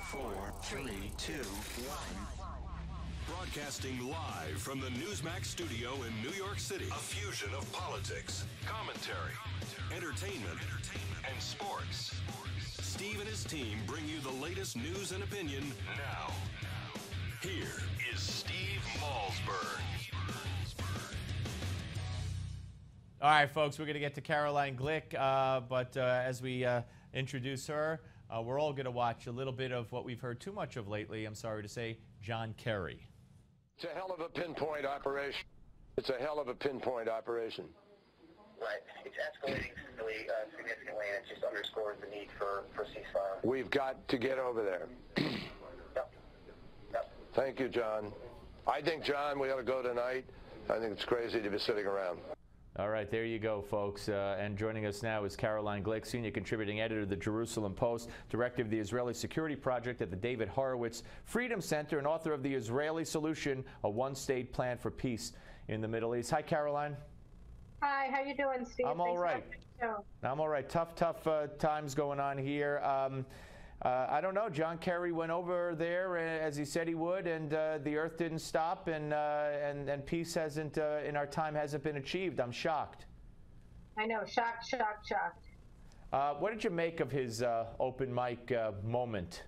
4, 3, 2, 1. Broadcasting live from the Newsmax studio in New York City. A fusion of politics, commentary, entertainment, and sports. Steve and his team bring you the latest news and opinion now. Here is Steve Malzberg. All right, folks, we're going to get to Caroline Glick, but as we introduce her, we're all going to watch a little bit of what we've heard too much of lately, I'm sorry to say, John Kerry. It's a hell of a pinpoint operation. It's a hell of a pinpoint operation. Right. It's escalating really significantly, and it just underscores the need for ceasefire. We've got to get over there. Yep. Thank you, John. I think, John, we ought to go tonight. I think it's crazy to be sitting around. All right, there you go, folks. And joining us now is Caroline Glick, senior contributing editor of the Jerusalem Post, director of the Israeli Security Project at the David Horowitz Freedom Center, and author of The Israeli Solution, a one-state plan for peace in the Middle East. Hi, Caroline. Hi, how you doing, Steve? I'm all right. I'm all right. Tough times going on here. I don't know. John Kerry went over there as he said he would, and the earth didn't stop, and peace hasn't, in our time, hasn't been achieved. I'm shocked. I know. Shocked. What did you make of his open mic moment?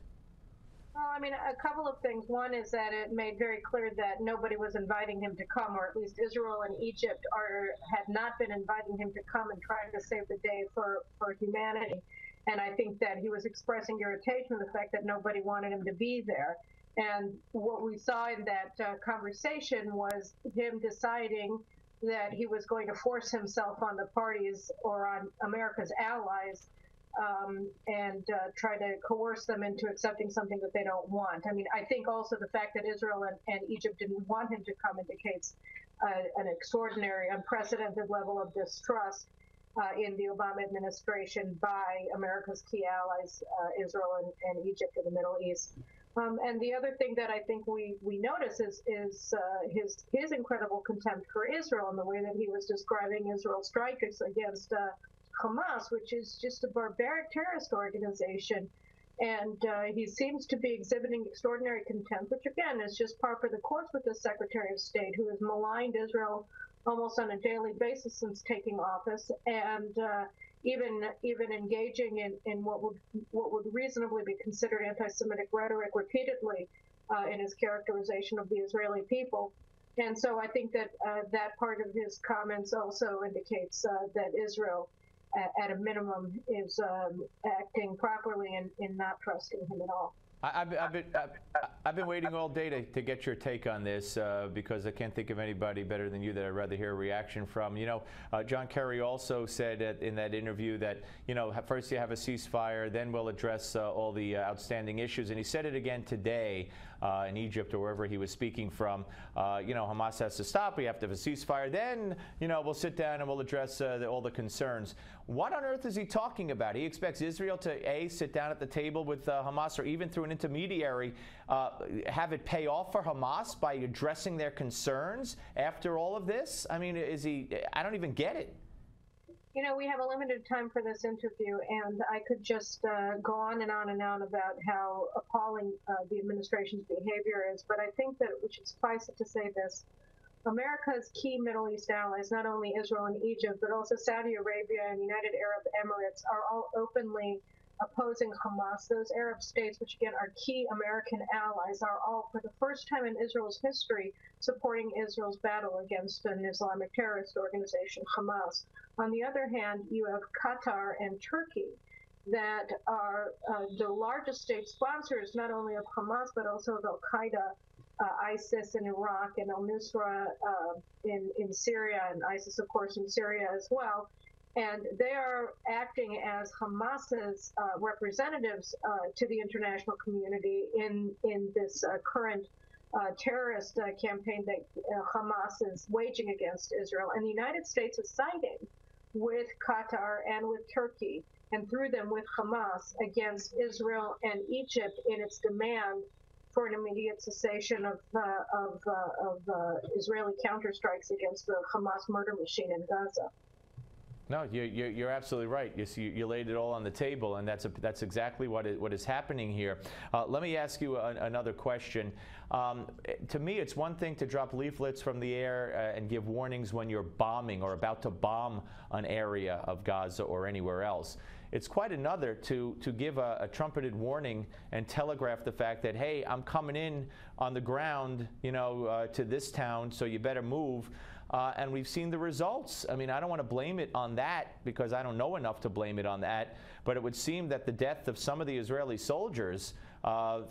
Well, I mean, a couple of things. One is that it made very clear that nobody was inviting him to come, or at least Israel and Egypt had not been inviting him to come and trying to save the day for humanity. And I think that he was expressing irritation with the fact that nobody wanted him to be there. And what we saw in that conversation was him deciding that he was going to force himself on the parties or on America's allies and try to coerce them into accepting something that they don't want. I mean, I think also the fact that Israel and Egypt didn't want him to come indicates an extraordinary, unprecedented level of distrust in the Obama administration by America's key allies, Israel and Egypt in the Middle East. And the other thing that I think we notice is his incredible contempt for Israel and the way that he was describing Israel's strikes against Hamas, which is just a barbaric terrorist organization. And he seems to be exhibiting extraordinary contempt, which again is just par for the course with the Secretary of State, who has maligned Israel almost on a daily basis since taking office, and even engaging in what would reasonably be considered anti-Semitic rhetoric repeatedly in his characterization of the Israeli people. And so I think that that part of his comments also indicates that Israel, at a minimum, is acting properly in not trusting him at all. I've been waiting all day to get your take on this because I can't think of anybody better than you that I'd rather hear a reaction from. You know, John Kerry also said in that interview that, you know, first you have a ceasefire, then we'll address all the outstanding issues. And he said it again today in Egypt or wherever he was speaking from. You know, Hamas has to stop. We have to have a ceasefire. Then, you know, we'll sit down and we'll address all the concerns. What on earth is he talking about? He expects Israel to, A, sit down at the table with Hamas, or even through an intermediary, have it pay off for Hamas by addressing their concerns after all of this? I mean, I don't even get it. You know, we have a limited time for this interview, and I could just go on and on and on about how appalling the administration's behavior is, but I think that we should suffice it to say this. America's key Middle East allies, not only Israel and Egypt, but also Saudi Arabia and United Arab Emirates, are all openly opposing Hamas. Those Arab states, which again are key American allies, are all, for the first time in Israel's history, supporting Israel's battle against an Islamic terrorist organization, Hamas. On the other hand, you have Qatar and Turkey that are the largest state sponsors, not only of Hamas, but also of Al-Qaeda, ISIS in Iraq, and al-Nusra in Syria, and ISIS, of course, in Syria as well. And they are acting as Hamas's representatives to the international community in this current terrorist campaign that Hamas is waging against Israel. And the United States is siding with Qatar and with Turkey, and through them with Hamas, against Israel and Egypt in its demand for an immediate cessation of Israeli counterstrikes against the Hamas murder machine in Gaza. No, you're absolutely right. You laid it all on the table, and that's exactly what is happening here. Let me ask you another question. To me, it's one thing to drop leaflets from the air and give warnings when you're bombing or about to bomb an area of Gaza or anywhere else. It's quite another to give a trumpeted warning and telegraph the fact that, hey, I'm coming in on the ground, to this town, so you better move. And we've seen the results. I mean, I don't want to blame it on that because I don't know enough to blame it on that. But it would seem that the death of some of the Israeli soldiers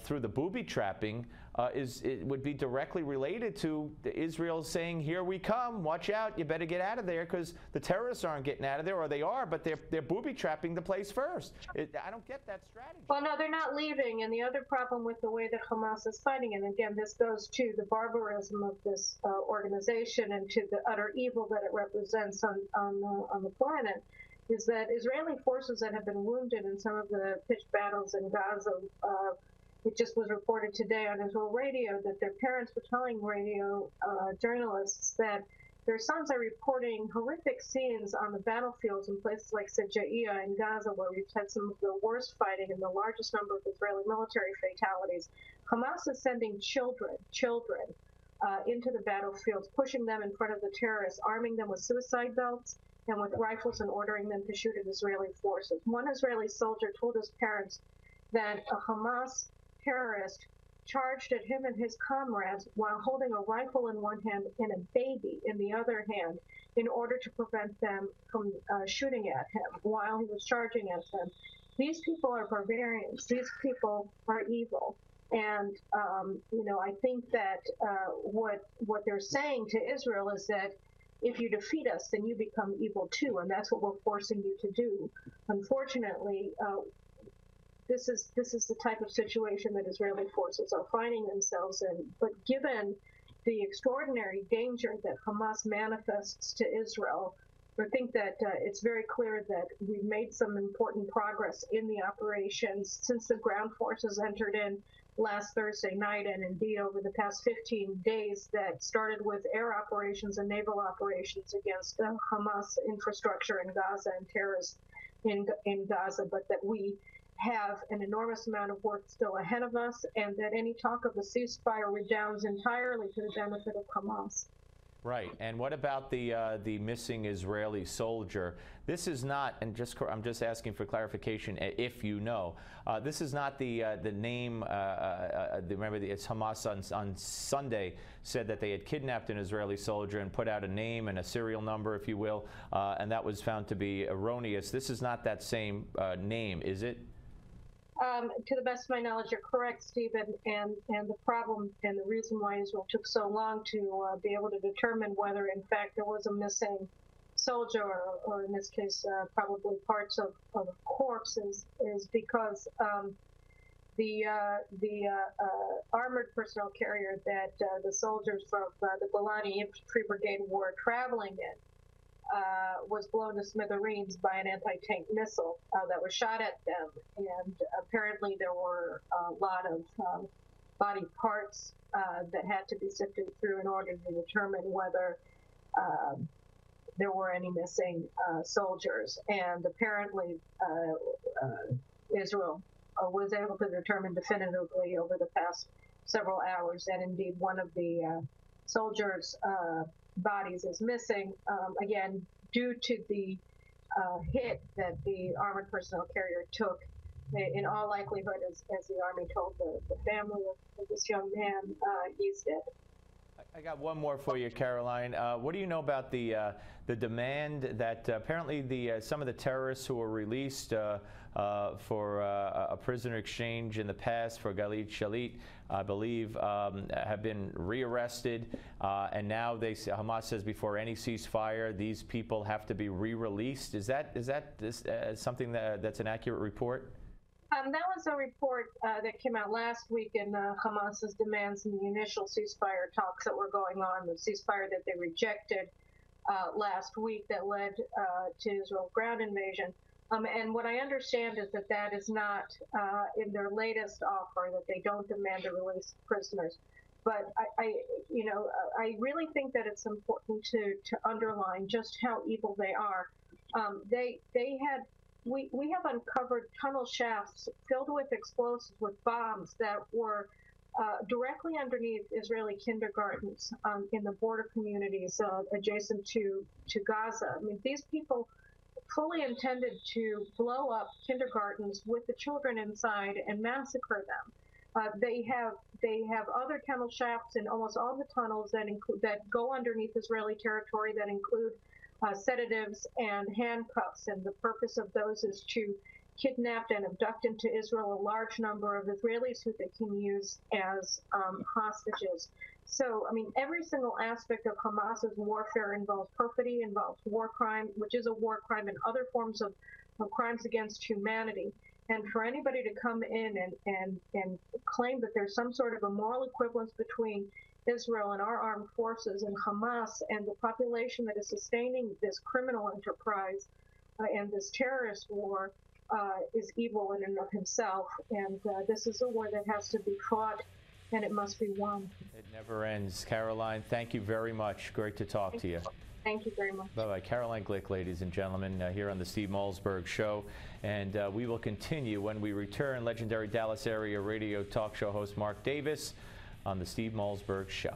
through the booby trapping it would be directly related to Israel saying, here we come, watch out, you better get out of there, because the terrorists aren't getting out of there, or they are, but they're booby trapping the place first. I don't get that strategy. Well, no, they're not leaving. And the other problem with the way that Hamas is fighting, and again, this goes to the barbarism of this organization and to the utter evil that it represents on the planet, is that Israeli forces that have been wounded in some of the pitched battles in Gaza, it just was reported today on Israel radio that their parents were telling radio journalists that their sons are reporting horrific scenes on the battlefields in places like Sijaiya in Gaza, where we've had some of the worst fighting and the largest number of Israeli military fatalities. Hamas is sending children into the battlefields, pushing them in front of the terrorists, arming them with suicide belts and with rifles, and ordering them to shoot at Israeli forces. One Israeli soldier told his parents that a Hamas terrorist charged at him and his comrades while holding a rifle in one hand and a baby in the other hand in order to prevent them from shooting at him while he was charging at them. These people are barbarians. These people are evil. And, I think that what they're saying to Israel is that if you defeat us, then you become evil too, and that's what we're forcing you to do. Unfortunately, this is the type of situation that Israeli forces are finding themselves in. But given the extraordinary danger that Hamas manifests to Israel, I think that it's very clear that we've made some important progress in the operations since the ground forces entered in last Thursday night, and indeed over the past 15 days that started with air operations and naval operations against Hamas infrastructure in Gaza and terrorists in Gaza, but that we have an enormous amount of work still ahead of us, and that any talk of a ceasefire redounds entirely to the benefit of Hamas. Right. And what about the missing Israeli soldier? This is not, and I'm just asking for clarification, if you know, this is not the name. Remember, it's Hamas on Sunday said that they had kidnapped an Israeli soldier and put out a name and a serial number, if you will, and that was found to be erroneous. This is not that same name, is it? To the best of my knowledge, you're correct, Stephen, and the problem and the reason why Israel took so long to be able to determine whether, in fact, there was a missing soldier, or in this case, probably parts of a corpse, is because the armored personnel carrier that the soldiers from the Golani Infantry Brigade were traveling in was blown to smithereens by an anti-tank missile that was shot at them. And apparently there were a lot of body parts that had to be sifted through in order to determine whether there were any missing soldiers. And apparently Israel was able to determine definitively over the past several hours that indeed one of the soldiers' bodies is missing, again, due to the hit that the armored personnel carrier took. In all likelihood, as the Army told the family of this young man, he's dead. I got one more for you, Caroline. What do you know about the demand that apparently some of the terrorists who were released for a prisoner exchange in the past for Gilad Shalit, I believe, have been rearrested, and now Hamas says before any ceasefire, these people have to be re-released. Is that something that's an accurate report? That was a report that came out last week in Hamas's demands in the initial ceasefire talks that were going on, the ceasefire that they rejected last week that led to Israel's ground invasion. And what I understand is that is not in their latest offer, that they don't demand the release of prisoners. But I really think that it's important to underline just how evil they are. We have uncovered tunnel shafts filled with explosives, with bombs that were directly underneath Israeli kindergartens in the border communities adjacent to Gaza. I mean, these people fully intended to blow up kindergartens with the children inside and massacre them. They have other tunnel shafts in almost all the tunnels that go underneath Israeli territory that include sedatives and handcuffs, and the purpose of those is to kidnap and abduct into Israel a large number of Israelis who they can use as hostages. So, I mean, every single aspect of Hamas's warfare involves perfidy, involves war crime, which is a war crime, and other forms of crimes against humanity. And for anybody to come in and claim that there's some sort of a moral equivalence between Israel and our armed forces and Hamas and the population that is sustaining this criminal enterprise and this terrorist war is evil in and of himself. And this is a war that has to be fought, and it must be won. It never ends. Caroline, thank you very much. Great to talk to you. Thank you very much. Bye-bye. Caroline Glick, ladies and gentlemen, here on the Steve Malzberg Show. And we will continue when we return. Legendary Dallas area radio talk show host Mark Davis on the Steve Malzberg Show.